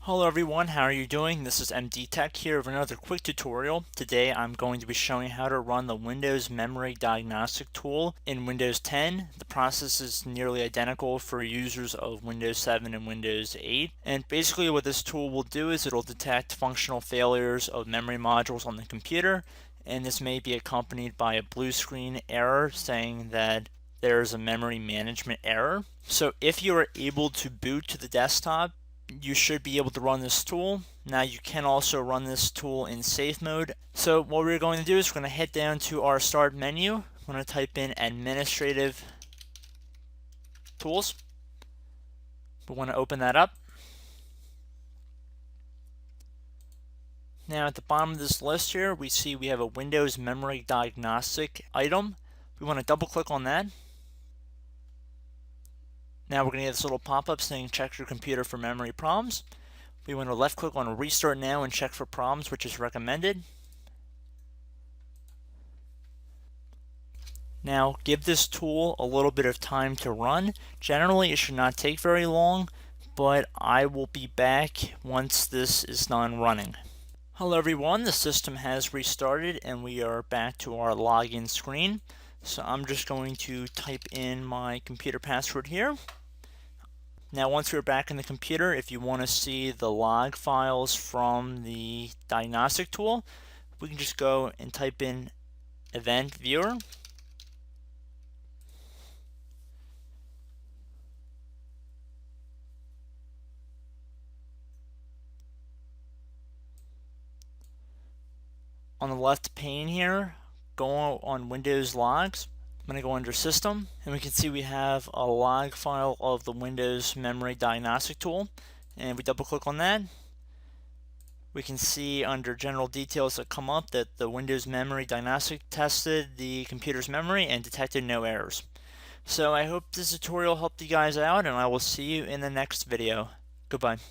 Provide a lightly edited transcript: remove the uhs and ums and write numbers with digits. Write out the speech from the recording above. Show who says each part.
Speaker 1: Hello everyone, how are you doing? This is MDTech here with another quick tutorial. Today I'm going to be showing how to run the Windows Memory Diagnostic tool in Windows 10. The process is nearly identical for users of Windows 7 and Windows 8. And basically what this tool will do is it'll detect functional failures of memory modules on the computer, and this may be accompanied by a blue screen error saying that there's a memory management error. So if you are able to boot to the desktop, you should be able to run this tool. Now you can also run this tool in safe mode. So what we're going to do is we're going to head down to our start menu. I'm going to type in administrative tools. We want to open that up. Now at the bottom of this list here, we see we have a Windows Memory Diagnostic item. We want to double click on that. Now we're going to get this little pop-up saying check your computer for memory problems. We want to left click on restart now and check for problems, which is recommended. Now give this tool a little bit of time to run. Generally it should not take very long, but I will be back once this is done running. Hello everyone, the system has restarted and we are back to our login screen. So I'm just going to type in my computer password here. Now once we're back in the computer, if you want to see the log files from the diagnostic tool, we can just go and type in event viewer. On the left pane here, go on Windows logs. I'm going to go under System, and we can see we have a log file of the Windows Memory Diagnostic tool. And if we double click on that, we can see under General Details that come up that the Windows Memory Diagnostic tested the computer's memory and detected no errors. So I hope this tutorial helped you guys out, and I will see you in the next video. Goodbye.